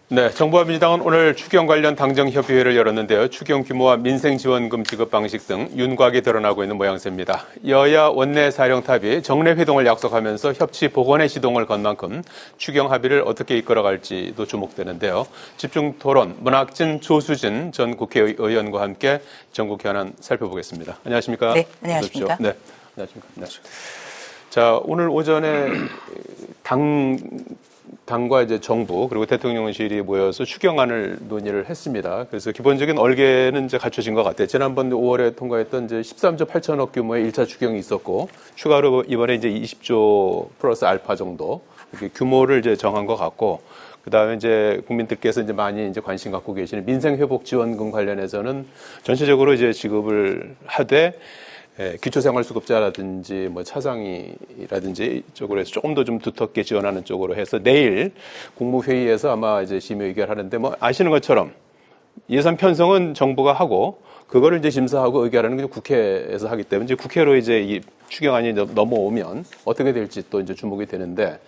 네, 정부와 민주당은 오늘 추경 관련 당정협의회를 열었는데요. 추경 규모와 민생지원금 지급 방식 등 윤곽이 드러나고 있는 모양새입니다. 여야 원내 사령탑이 정례 회동을 약속하면서 협치 복원의 시동을 건 만큼 추경 합의를 어떻게 이끌어갈지도 주목되는데요. 집중 토론, 문학진, 조수진 전 국회의원과 함께 전국 현안 살펴보겠습니다. 안녕하십니까? 네, 안녕하십니까? 네, 안녕하십니까? 네. 자, 오늘 오전에 당과 이제 정부 그리고 대통령실이 모여서 추경안을 논의를 했습니다. 그래서 기본적인 얼개는 이제 갖춰진 것 같아요. 지난번 5월에 통과했던 이제 13조 8천억 규모의 1차 추경이 있었고 추가로 이번에 이제 20조 플러스 알파 정도 이렇게 규모를 이제 정한 것 같고 그다음에 이제 국민들께서 이제 많이 이제 관심 갖고 계시는 민생회복지원금 관련해서는 전체적으로 이제 지급을 하되 기초생활수급자라든지 뭐 차상위라든지 쪽으로 해서 조금 더 좀 두텁게 지원하는 쪽으로 해서 내일 국무회의에서 아마 이제 심의 의결하는데 뭐 아시는 것처럼 예산 편성은 정부가 하고 그거를 이제 심사하고 의결하는 게 국회에서 하기 때문에 이제 국회로 이제 이 추경안이 넘어오면 어떻게 될지 또 이제 주목이 되는데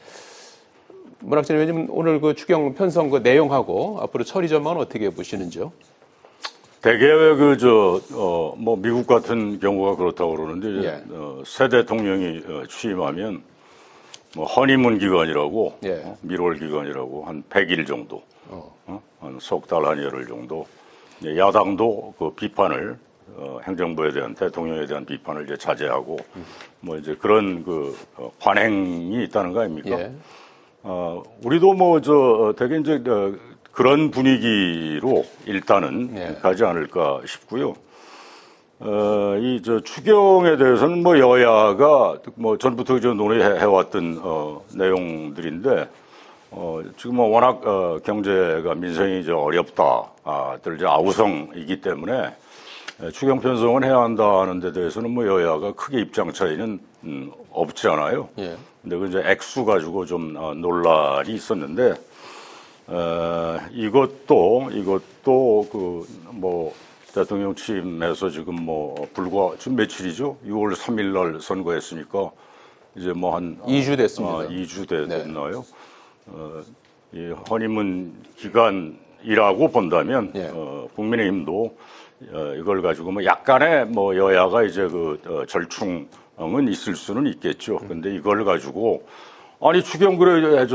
문학진 의원님 오늘 그 추경 편성 그 내용하고 앞으로 처리 전망은 어떻게 보시는지요? 대개 뭐 미국 같은 경우가 그렇다고 그러는데 예. 새 대통령이 취임하면 뭐 허니문 기간이라고 예. 밀월 기간이라고 한 100일 정도, 한 석 달 한 열흘 정도 야당도 그 비판을 행정부에 대한 대통령에 대한 비판을 이제 자제하고 뭐 이제 그런 그 관행이 있다는 거 아닙니까? 예. 우리도 뭐 되게 이제 그런 분위기로 일단은 가지 않을까 싶고요. 이 추경에 대해서는 뭐 여야가 뭐 전부터 논의해왔던 내용들인데 지금 뭐 워낙 경제가 민생이 이제 어렵다들 이제 아우성이기 때문에 추경 편성은 해야 한다는 데 대해서는 뭐 여야가 크게 입장 차이는 없지 않아요. 예. 근데 그 이제 액수 가지고 좀 논란이 있었는데. 이것도 그 뭐 대통령 취임해서 지금 뭐 불과 지금 며칠이죠? 6월 3일 날 선거했으니까 이제 뭐 한 2주 됐습니다. 2주 됐나요? 이 허니문 기간이라고 본다면 국민의힘도 이걸 가지고 뭐 약간의 뭐 여야가 이제 그 절충은 있을 수는 있겠죠. 근데 이걸 가지고 아니 추경 그래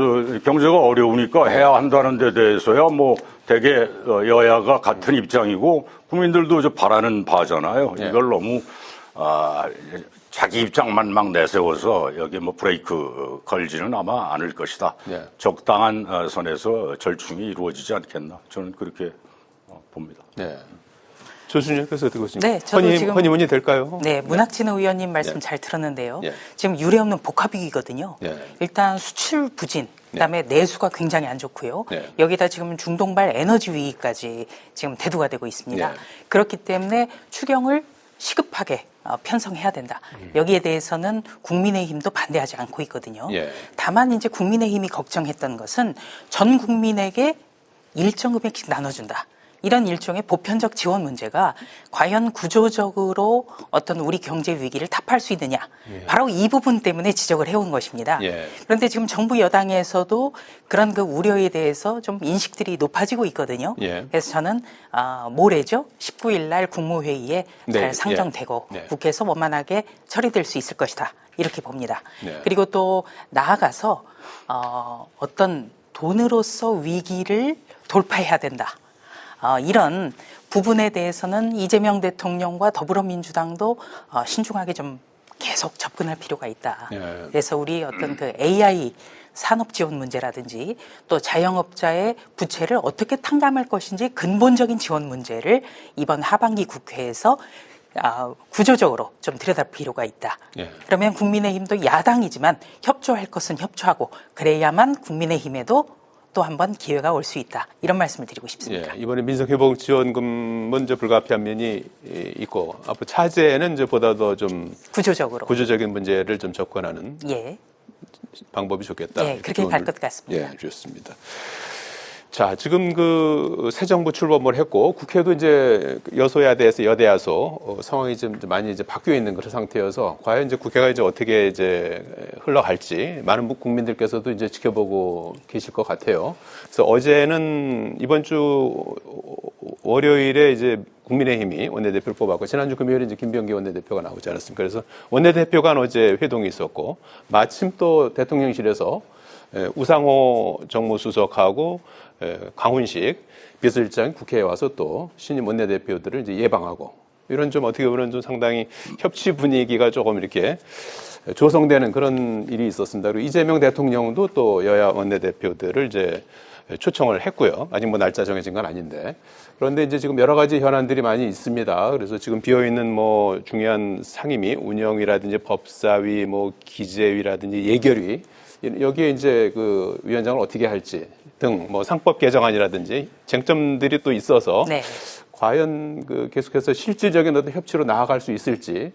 경제가 어려우니까 해야 한다는 데 대해서야 뭐 되게 여야가 같은 입장이고 국민들도 이제 바라는 바잖아요. 이걸 너무 자기 입장만 막 내세워서 여기 뭐 브레이크 걸지는 아마 않을 것이다. 적당한 선에서 절충이 이루어지지 않겠나 저는 그렇게 봅니다. 네. 조순희 교수 어떻게 보십니까? 네, 저도 지금 허니문이 될까요? 네, 문학진 의원님 말씀 잘 들었는데요. 지금 유례없는 복합위기거든요. 일단 수출 부진, 그다음에 내수가 굉장히 안 좋고요. 여기다 지금 중동발 에너지 위기까지 지금 대두가 되고 있습니다. 그렇기 때문에 추경을 시급하게 편성해야 된다. 여기에 대해서는 국민의힘도 반대하지 않고 있거든요. 다만 이제 국민의힘이 걱정했던 것은 전 국민에게 일정 금액씩 나눠준다. 이런 일종의 보편적 지원 문제가 과연 구조적으로 어떤 우리 경제 위기를 타파할 수 있느냐. 바로 이 부분 때문에 지적을 해온 것입니다. 그런데 지금 정부 여당에서도 그런 그 우려에 대해서 좀 인식들이 높아지고 있거든요. 그래서 저는 모레죠. 19일 날 국무회의에 잘 상정되고 국회에서 원만하게 처리될 수 있을 것이다. 이렇게 봅니다. 그리고 또 나아가서 어떤 돈으로서 위기를 돌파해야 된다. 이런 부분에 대해서는 이재명 대통령과 더불어민주당도 신중하게 좀 계속 접근할 필요가 있다. 그래서 우리 어떤 그 AI 산업 지원 문제라든지 또 자영업자의 부채를 어떻게 탕감할 것인지 근본적인 지원 문제를 이번 하반기 국회에서 구조적으로 좀 들여다볼 필요가 있다. 그러면 국민의힘도 야당이지만 협조할 것은 협조하고 그래야만 국민의힘에도 또 한 번 기회가 올 수 있다. 이런 말씀을 드리고 싶습니다. 이번에 민생회복지원금은 이제 불가피한 면이 있고 앞으로 차제는 이제 보다 더 좀 구조적인 문제를 좀 접근하는 방법이 좋겠다. 그렇게 갈 것 같습니다. 좋습니다. 자, 지금 그 새 정부 출범을 했고 국회도 이제 여소야대에서 여대야소 상황이 좀 많이 이제 바뀌어 있는 그런 상태여서 과연 이제 국회가 이제 어떻게 이제 흘러갈지 많은 국민들께서도 이제 지켜보고 계실 것 같아요. 그래서 어제는 이번 주 월요일에 이제 국민의힘이 원내대표를 뽑았고 지난주 금요일에 이제 김병기 원내대표가 나오지 않았습니까? 그래서 원내대표 간 어제 회동이 있었고 마침 또 대통령실에서 우상호 정무수석하고 강훈식 비서실장이 국회에 와서 또 신임 원내대표들을 이제 예방하고 이런 좀 어떻게 보면 좀 상당히 협치 분위기가 조금 이렇게 조성되는 그런 일이 있었습니다. 그리고 이재명 대통령도 또 여야 원내대표들을 이제 초청을 했고요. 아직 뭐 날짜 정해진 건 아닌데. 그런데 이제 지금 여러 가지 현안들이 많이 있습니다. 그래서 지금 비어있는 뭐 중요한 상임위, 운영위라든지 법사위, 뭐 기재위라든지 예결위, 여기에 이제 그 위원장을 어떻게 할지 등 뭐 상법 개정안이라든지 쟁점들이 또 있어서 네. 과연 그 계속해서 실질적인 어떤 협치로 나아갈 수 있을지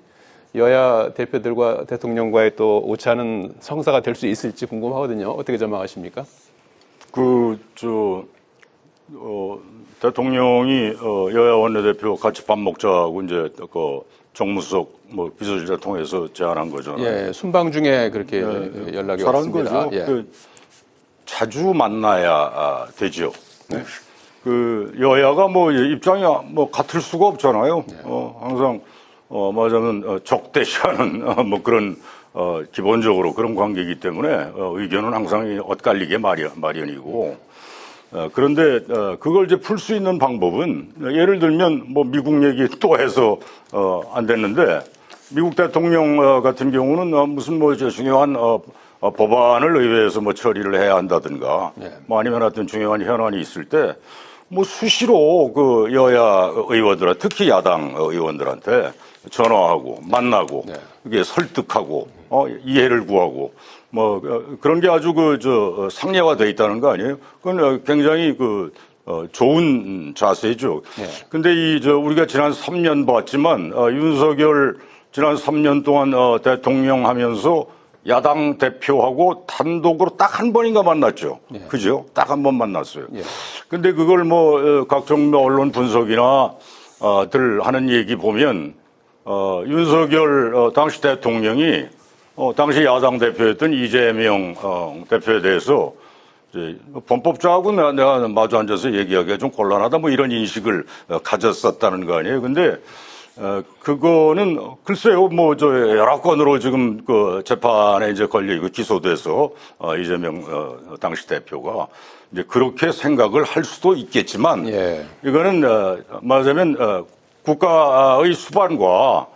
여야 대표들과 대통령과의 또 오차는 성사가 될 수 있을지 궁금하거든요. 어떻게 전망하십니까? 대통령이 여야 원내대표 같이 밥 먹자고 이제 그 정무수석 뭐 비서실장 통해서 제안한 거잖아요. 예, 순방 중에 그렇게 연락이 왔습니다. 거죠. 예. 자주 만나야 되죠. 네. 그 여야가 뭐 입장이 뭐 같을 수가 없잖아요. 항상 말하자면 적대시하는 뭐 그런 기본적으로 그런 관계이기 때문에 의견은 항상 엇갈리게 마련이고. 그런데 그걸 이제 풀 수 있는 방법은 예를 들면 뭐 미국 얘기 또 해서 안 됐는데 미국 대통령 같은 경우는 무슨 뭐 중요한 법안을 의회에서 뭐 처리를 해야 한다든가 뭐 아니면 하여튼 중요한 현안이 있을 때 뭐 수시로 그 여야 의원들 특히 야당 의원들한테 전화하고 만나고 이게 설득하고 이해를 구하고 뭐 그런 게 아주 상례화돼 있다는 거 아니에요? 그건 굉장히 좋은 자세죠. 근데 우리가 지난 3년 봤지만 윤석열 지난 3년 동안 대통령 하면서 야당 대표하고 단독으로 딱 한 번인가 만났죠. 그죠? 딱 한 번 만났어요. 근데 그걸 뭐 각종 언론 분석이나 들 하는 얘기 보면 윤석열 당시 대통령이 당시 야당 대표였던 이재명 대표에 대해서 이제 범법자하고 내가 마주 앉아서 얘기하기가 좀 곤란하다 뭐 이런 인식을 가졌었다는 거 아니에요. 근데 그거는 글쎄요 뭐 여러 건으로 지금 그 재판에 이제 걸려 있고 기소돼서 이재명 당시 대표가 이제 그렇게 생각을 할 수도 있겠지만 이거는 말하자면 국가의 수반과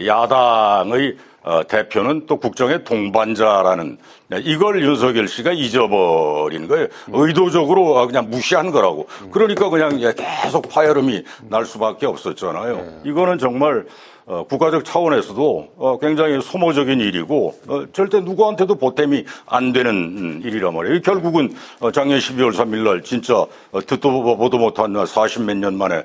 야당의 대표는 또 국정의 동반자라는 이걸 윤석열 씨가 잊어버린 거예요. 의도적으로 그냥 무시한 거라고. 그러니까 그냥 계속 파열음이 날 수밖에 없었잖아요. 이거는 정말 국가적 차원에서도 굉장히 소모적인 일이고 절대 누구한테도 보탬이 안 되는 일이란 말이에요. 결국은 작년 12월 3일 날 진짜 듣도 보도 못한 40몇 년 만에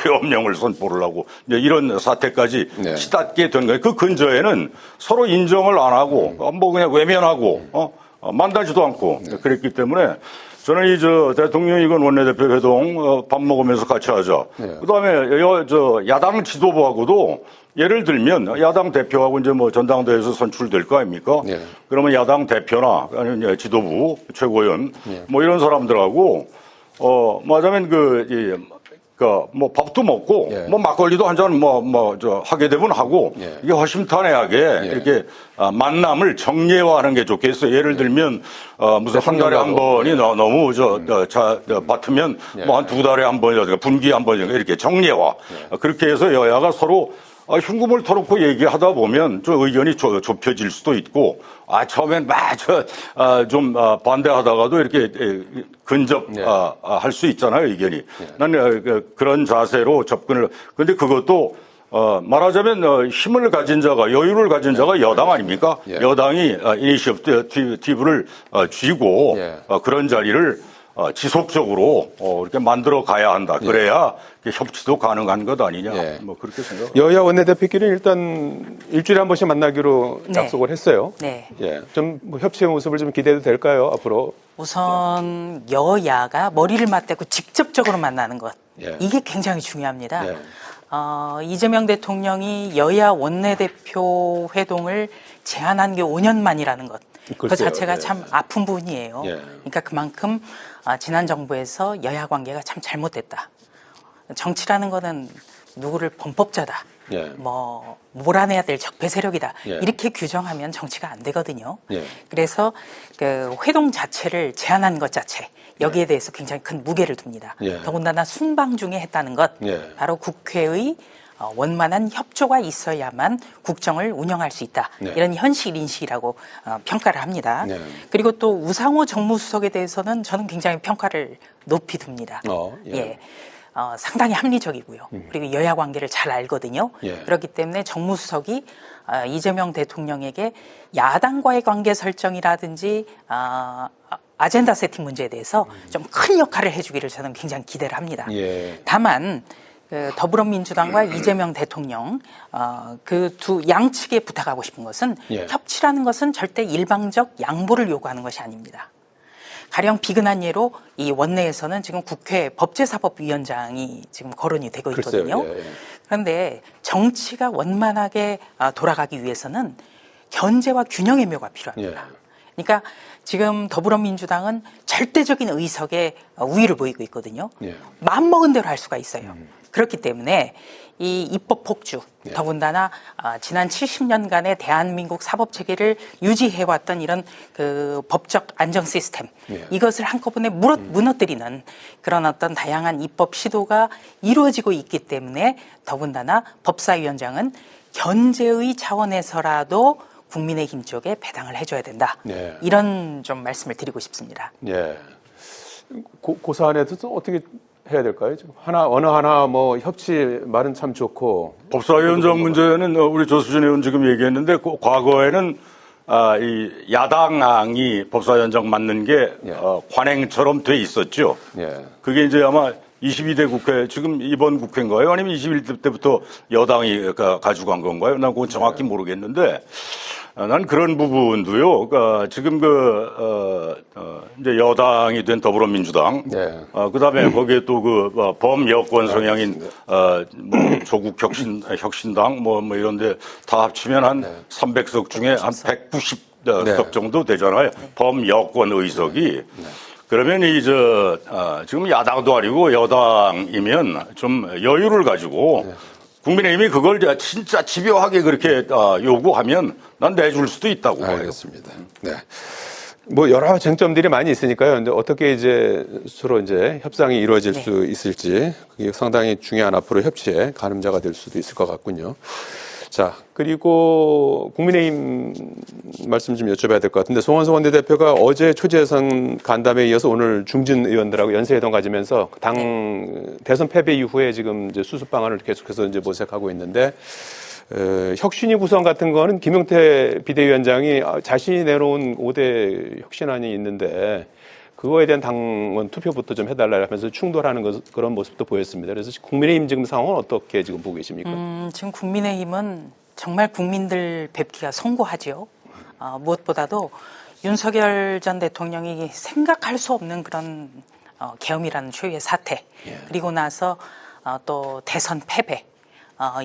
계엄령을 선포를 하고 이런 사태까지 치닫게 된 거예요. 그 근저에는 서로 인정을 안 하고 뭐 그냥 외면하고 만나지도 않고 그랬기 때문에 저는 대통령 이건 원내대표 회동 밥 먹으면서 같이 하자. 그다음에 야당 지도부하고도 예를 들면 야당 대표하고 이제 뭐 전당대회에서 선출될 거 아닙니까? 그러면 야당 대표나 아니면 지도부 최고위원 뭐 이런 사람들하고 말하자면 뭐 밥도 먹고 뭐 막걸리도 한 잔 하게 되면 하고 이게 허심탄회하게 이렇게 만남을 정례화하는 게 좋겠어요. 예를 들면 무슨 한 달에 한 번이 너무 맡으면 뭐 한 두 달에 한 번이라든가 분기에 한 번이라든가 이렇게 정례화 그렇게 해서 여야가 서로 흉금을 터놓고 얘기하다 보면 좀 의견이 좁혀질 수도 있고 처음엔 좀 반대하다가도 이렇게 근접할 수 있잖아요, 의견이. 나는 그런 자세로 접근을. 근데 그것도 말하자면 힘을 가진 자가 여유를 가진 자가 여당 아닙니까? 여당이 이니시어티브를 쥐고 그런 자리를 지속적으로 이렇게 만들어 가야 한다. 그래야 협치도 가능한 것 아니냐. 뭐 그렇게 생각합니다. 여야 원내대표끼리 일단 일주일에 한 번씩 만나기로 약속을 했어요. 네. 좀뭐 협치의 모습을 좀 기대해도 될까요, 앞으로? 우선 여야가 머리를 맞대고 직접적으로 만나는 것. 이게 굉장히 중요합니다. 이재명 대통령이 여야 원내대표 회동을 제안한 게 5년 만이라는 것. 그 자체가 참 아픈 부분이에요. 그러니까 그만큼 지난 정부에서 여야 관계가 참 잘못됐다. 정치라는 거는 누구를 범법자다. 뭐 몰아내야 될 적폐 세력이다. 이렇게 규정하면 정치가 안 되거든요. 그래서 그 회동 자체를 제안한 것 자체 여기에 대해서 굉장히 큰 무게를 둡니다. 더군다나 순방 중에 했다는 것 바로 국회의 원만한 협조가 있어야만 국정을 운영할 수 있다. 이런 현실 인식이라고 평가를 합니다. 그리고 또 우상호 정무수석에 대해서는 저는 굉장히 평가를 높이 둡니다. 상당히 합리적이고요. 그리고 여야 관계를 잘 알거든요. 그렇기 때문에 정무수석이 이재명 대통령에게 야당과의 관계 설정이라든지 아젠다 세팅 문제에 대해서 좀 큰 역할을 해주기를 저는 굉장히 기대를 합니다. 다만 더불어민주당과 이재명 대통령 그 두 양측에 부탁하고 싶은 것은 협치라는 것은 절대 일방적 양보를 요구하는 것이 아닙니다. 가령 비근한 예로 이 원내에서는 지금 국회 법제사법위원장이 지금 거론이 되고 있거든요. 그런데 정치가 원만하게 돌아가기 위해서는 견제와 균형의 묘가 필요합니다. 그러니까 지금 더불어민주당은 절대적인 의석에 우위를 보이고 있거든요. 마음먹은 대로 할 수가 있어요. 그렇기 때문에 이 입법 폭주, 더군다나 지난 70년간의 대한민국 사법체계를 유지해왔던 이런 그 법적 안정 시스템, 이것을 한꺼번에 무너뜨리는 그런 어떤 다양한 입법 시도가 이루어지고 있기 때문에 더군다나 법사위원장은 견제의 차원에서라도 국민의힘 쪽에 배당을 해줘야 된다. 이런 좀 말씀을 드리고 싶습니다. 그 사안에도 어떻게 해야 될까요? 어느 하나 뭐 협치 말은 참 좋고. 법사위원장 문제는 우리 조수진 의원 지금 얘기했는데 과거에는 이 야당이 법사위원장 맡는 게 관행처럼 돼 있었죠. 그게 이제 아마 22대 국회, 지금 이번 국회인가요? 아니면 21대 때부터 여당이 가지고 간 건가요? 난 그건 정확히 모르겠는데, 난 그런 부분도요, 지금 이제 여당이 된 더불어민주당, 그 다음에 거기에 또 범여권 성향인, 조국 혁신당, 뭐 이런데 다 합치면 한 300석 중에 한 190석 정도 되잖아요. 범여권 의석이. 그러면 지금 야당도 아니고 여당이면 좀 여유를 가지고 국민의힘이 그걸 진짜 집요하게 그렇게 요구하면 난 내줄 수도 있다고 봐요. 알겠습니다. 뭐 여러 쟁점들이 많이 있으니까요. 근데 어떻게 이제 서로 이제 협상이 이루어질 수 있을지 그게 상당히 중요한 앞으로 협치의 가늠자가 될 수도 있을 것 같군요. 자, 그리고 국민의힘 말씀 좀 여쭤봐야 될 것 같은데 송원석 원내대표가 어제 초재선 간담회에 이어서 오늘 중진 의원들하고 연쇄회동 가지면서 당 대선 패배 이후에 지금 이제 수습 방안을 계속해서 이제 모색하고 있는데 혁신위 구성 같은 거는 김용태 비대위원장이 자신이 내놓은 5대 혁신안이 있는데 그거에 대한 당원 투표부터 좀 해달라 하면서 충돌하는 그런 모습도 보였습니다. 그래서 국민의힘 지금 상황은 어떻게 지금 보고 계십니까? 지금 국민의힘은 정말 국민들 뵙기가 성고하죠. 무엇보다도 윤석열 전 대통령이 생각할 수 없는 그런 계엄이라는 초유의 사태, 그리고 나서 또 대선 패배,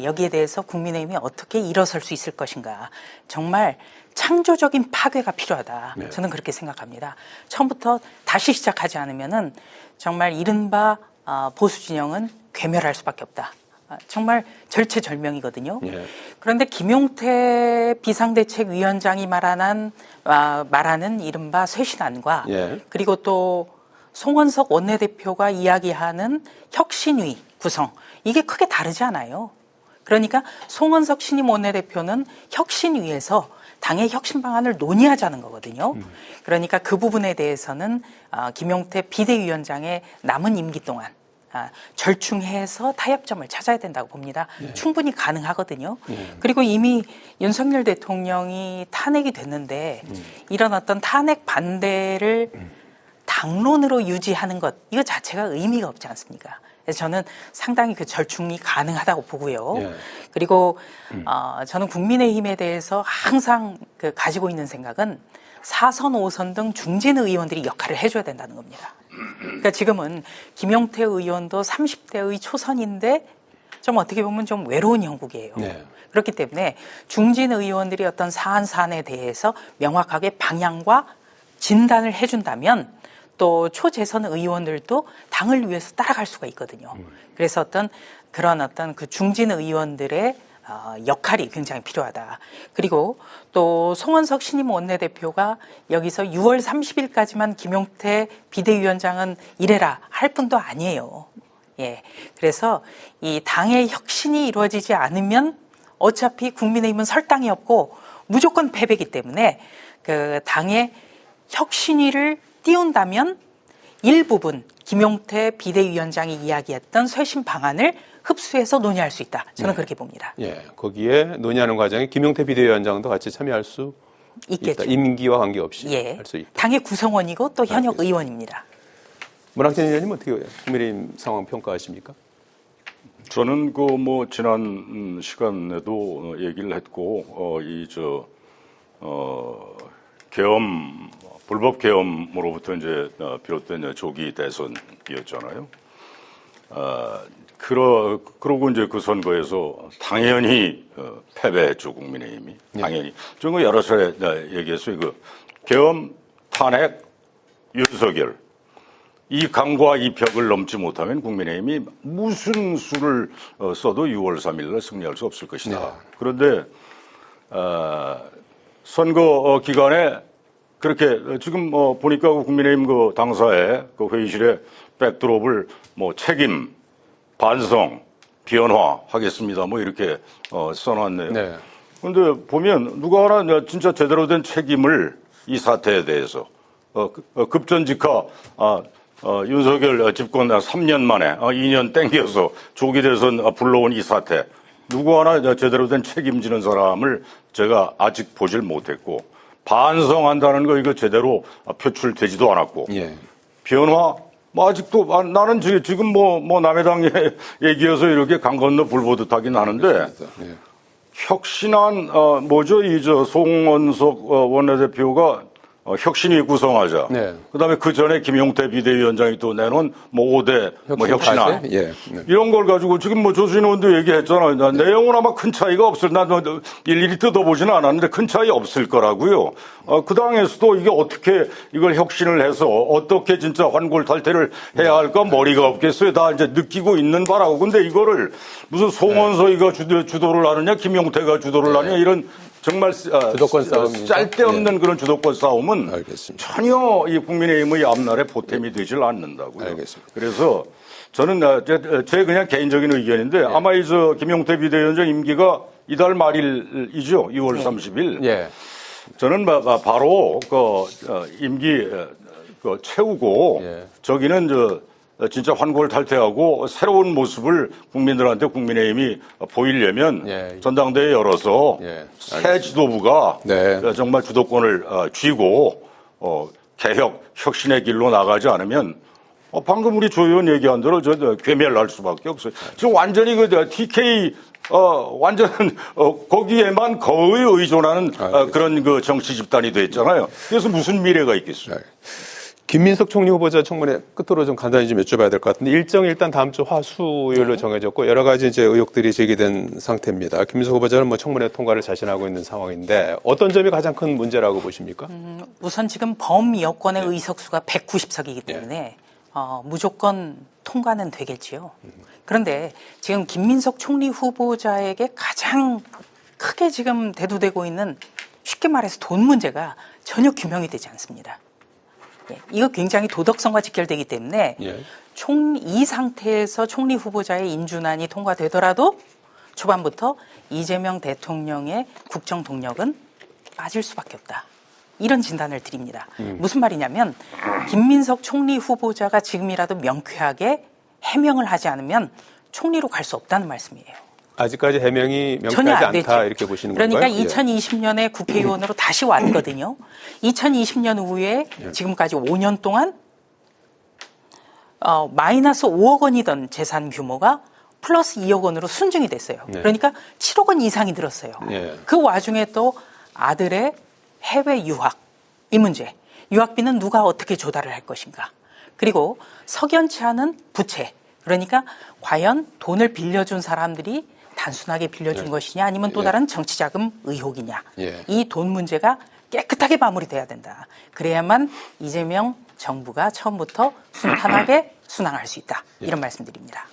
여기에 대해서 국민의힘이 어떻게 일어설 수 있을 것인가. 정말 창조적인 파괴가 필요하다. 저는 그렇게 생각합니다. 처음부터 다시 시작하지 않으면은 정말 이른바 보수 진영은 괴멸할 수밖에 없다. 정말 절체절명이거든요. 그런데 김용태 비상대책위원장이 말하는 이른바 쇄신안과 그리고 또 송원석 원내대표가 이야기하는 혁신위 구성, 이게 크게 다르지 않아요. 그러니까 송원석 신임 원내대표는 혁신위에서 당의 혁신 방안을 논의하자는 거거든요. 그러니까 그 부분에 대해서는 김용태 비대위원장의 남은 임기 동안 절충해서 타협점을 찾아야 된다고 봅니다. 충분히 가능하거든요. 그리고 이미 윤석열 대통령이 탄핵이 됐는데 이런 어떤 탄핵 반대를 다 당론으로 유지하는 것 이거 자체가 의미가 없지 않습니까? 그래서 저는 상당히 그 절충이 가능하다고 보고요. 예. 그리고 저는 국민의힘에 대해서 항상 그 가지고 있는 생각은 4선, 5선 등 중진 의원들이 역할을 해줘야 된다는 겁니다. 그러니까 지금은 김용태 의원도 30대의 초선인데 좀 어떻게 보면 좀 외로운 형국이에요. 네. 그렇기 때문에 중진 의원들이 어떤 사안에 대해서 명확하게 방향과 진단을 해준다면 또 초재선 의원들도 당을 위해서 따라갈 수가 있거든요. 그래서 그런 그 중진 의원들의 역할이 굉장히 필요하다. 그리고 또 송원석 신임 원내대표가 여기서 6월 30일까지만 김용태 비대위원장은 이래라 할 뿐도 아니에요. 예. 그래서 이 당의 혁신이 이루어지지 않으면 어차피 국민의힘은 설 당이 없고 무조건 패배이기 때문에 그 당의 혁신위를 띄운다면 일부분 김용태 비대위원장이 이야기했던 쇄신 방안을 흡수해서 논의할 수 있다. 저는 그렇게 봅니다. 예, 거기에 논의하는 과정에 김용태 비대위원장도 같이 참여할 수 있겠죠. 있다. 임기와 관계없이 할 수 있다. 당의 구성원이고 또 현역 의원입니다. 문학재 의원님 어떻게 국민의힘 상황 평가하십니까? 저는 지난 시간에도 얘기를 했고 계엄 불법 계엄으로부터 이제 비롯된 조기 대선이었잖아요. 그러고 이제 그 선거에서 당연히 패배했죠, 국민의힘이. 당연히. 저는 여러 차례 얘기했어요. 계엄, 탄핵, 윤석열. 이 강과 이 벽을 넘지 못하면 국민의힘이 무슨 수를 써도 6월 3일 날 승리할 수 없을 것이다. 네. 그런데 선거 기간에 그렇게 지금 보니까 국민의힘 당사의 회의실에 백드롭을 책임, 반성, 변화하겠습니다. 이렇게 써놨네요. 네. 그런데 보면 누가 하나 진짜 제대로 된 책임을 이 사태에 대해서 급전직하 윤석열 집권 3년 만에 2년 땡겨서 조기 대선 불러온 이 사태 누구 하나 제대로 된 책임지는 사람을 제가 아직 보질 못했고 반성한다는 거 이거 제대로 표출되지도 않았고 변화 아직도 나는 지금 남의 당 얘기여서 이렇게 강 건너 불 보듯 하긴 하는데 혁신한 송원석 원내대표가 혁신위 구성하자. 네. 그다음에 그 전에 김용태 비대위원장이 또 내놓은 5대 혁신안 이런 걸 가지고 지금 조수진 의원도 얘기했잖아요. 내용은 아마 큰 차이가 없을. 난 일일이 뜯어보지는 않았는데 큰 차이 없을 거라고요. 그 당에서도 이게 어떻게 이걸 혁신을 해서 어떻게 진짜 환골탈태를 해야 할까 머리가 없겠어요. 다 이제 느끼고 있는 바라고. 근데 이거를 무슨 송원석이가 주도를 하느냐, 김용태가 주도를 하느냐 이런. 정말 주도권 싸움 짤데없는 그런 주도권 싸움은 알겠습니다. 전혀 이 국민의힘의 앞날에 보탬이 되질 않는다고요. 알겠습니다. 그래서 저는 제 그냥 개인적인 의견인데 아마 김용태 비대위원장 임기가 이달 말일이죠. 6월 30일. 저는 바로 임기 채우고 저기는 진짜 환골탈태하고 새로운 모습을 국민들한테 국민의힘이 보이려면 전당대회 열어서 새 지도부가 정말 주도권을 쥐고 개혁, 혁신의 길로 나가지 않으면 방금 우리 조 의원 얘기한 대로 괴멸할 수밖에 없어요. 지금 완전히 TK 완전 거기에만 거의 의존하는 그런 정치 집단이 됐잖아요. 그래서 무슨 미래가 있겠어요? 김민석 총리 후보자 청문회 끝으로 좀 간단히 좀 여쭤봐야 될 것 같은데 일정이 일단 다음 주 화수요일로 정해졌고 여러 가지 이제 의혹들이 제기된 상태입니다. 김민석 후보자는 청문회 통과를 자신하고 있는 상황인데 어떤 점이 가장 큰 문제라고 보십니까? 우선 지금 범여권의 의석수가 190석이기 때문에 무조건 통과는 되겠지요. 그런데 지금 김민석 총리 후보자에게 가장 크게 지금 대두되고 있는 쉽게 말해서 돈 문제가 전혀 규명이 되지 않습니다. 이거 굉장히 도덕성과 직결되기 때문에 이 상태에서 총리 후보자의 인준안이 통과되더라도 초반부터 이재명 대통령의 국정 동력은 빠질 수밖에 없다. 이런 진단을 드립니다. 무슨 말이냐면 김민석 총리 후보자가 지금이라도 명쾌하게 해명을 하지 않으면 총리로 갈 수 없다는 말씀이에요. 아직까지 해명이 명쾌하지 않다 이렇게 보시는 그러니까 건가요? 2020년에 국회의원으로 다시 왔거든요. 2020년 후에 지금까지 5년 동안 마이너스 5억 원이던 재산 규모가 플러스 2억 원으로 순증이 됐어요. 네. 그러니까 7억 원 이상이 들었어요. 네. 그 와중에 또 아들의 해외 유학, 이 문제, 유학비는 누가 어떻게 조달을 할 것인가. 그리고 석연치 않은 부채, 그러니까 과연 돈을 빌려준 사람들이 단순하게 빌려준 네. 것이냐 아니면 또 예. 다른 정치자금 의혹이냐. 예. 이 돈 문제가 깨끗하게 마무리돼야 된다. 그래야만 이재명 정부가 처음부터 순탄하게 순항할 수 있다. 이런 말씀드립니다.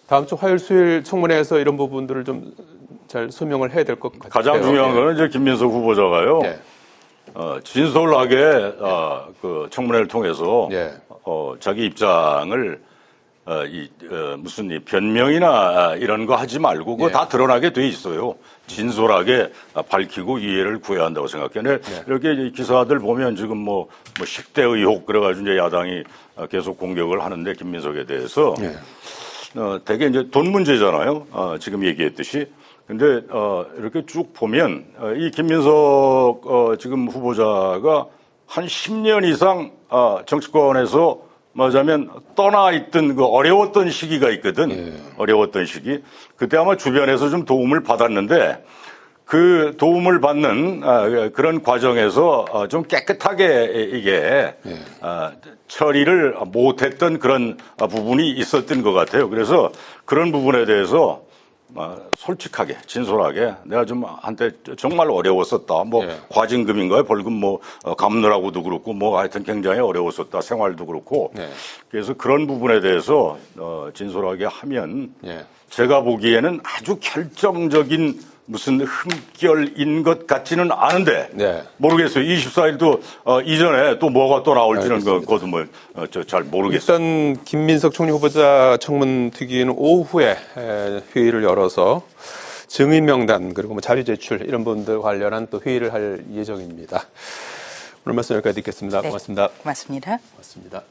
다음 주 화요일 수요일 청문회에서 이런 부분들을 좀 잘 소명을 해야 될 것 같아요. 가장 중요한 거는 이제 김민석 후보자가요. 예. 진솔하게 그 청문회를 통해서 예. 자기 입장을 무슨 이 변명이나 이런 거 하지 말고 그거 예. 다 드러나게 돼 있어요. 진솔하게 밝히고 이해를 구해야 한다고 생각해요. 예. 이렇게 기사들 보면 지금 뭐 10대 의혹 그래가지고 이제 야당이 계속 공격을 하는데 김민석에 대해서 예. 되게 이제 돈 문제잖아요. 지금 얘기했듯이. 근데 이렇게 쭉 보면 이 김민석 지금 후보자가 한 10년 이상 정치권에서 말하자면 떠나 있던 그 어려웠던 시기가 있거든. 예. 어려웠던 시기. 그때 아마 주변에서 좀 도움을 받았는데 그 도움을 받는 그런 과정에서 좀 깨끗하게 이게 처리를 못했던 그런 부분이 있었던 것 같아요. 그래서 그런 부분에 대해서 솔직하게 진솔하게 내가 좀 한때 정말 어려웠었다. 뭐 예. 과징금인가요? 벌금 뭐 갚느라고도 그렇고 뭐 하여튼 굉장히 어려웠었다. 생활도 그렇고. 예. 그래서 그런 부분에 대해서 진솔하게 하면 예. 제가 보기에는 아주 결정적인 무슨 흠결인 것 같지는 않은데 네. 모르겠어요. 24일도 이전에 또 뭐가 또 나올지는 그것도 뭐 잘 모르겠어요. 일단 김민석 총리 후보자 청문 특위는 오후에 회의를 열어서 증인 명단 그리고 뭐 자료 제출 이런 부분들 관련한 또 회의를 할 예정입니다. 오늘 말씀 여기까지 듣겠습니다. 네. 고맙습니다. 고맙습니다. 고맙습니다.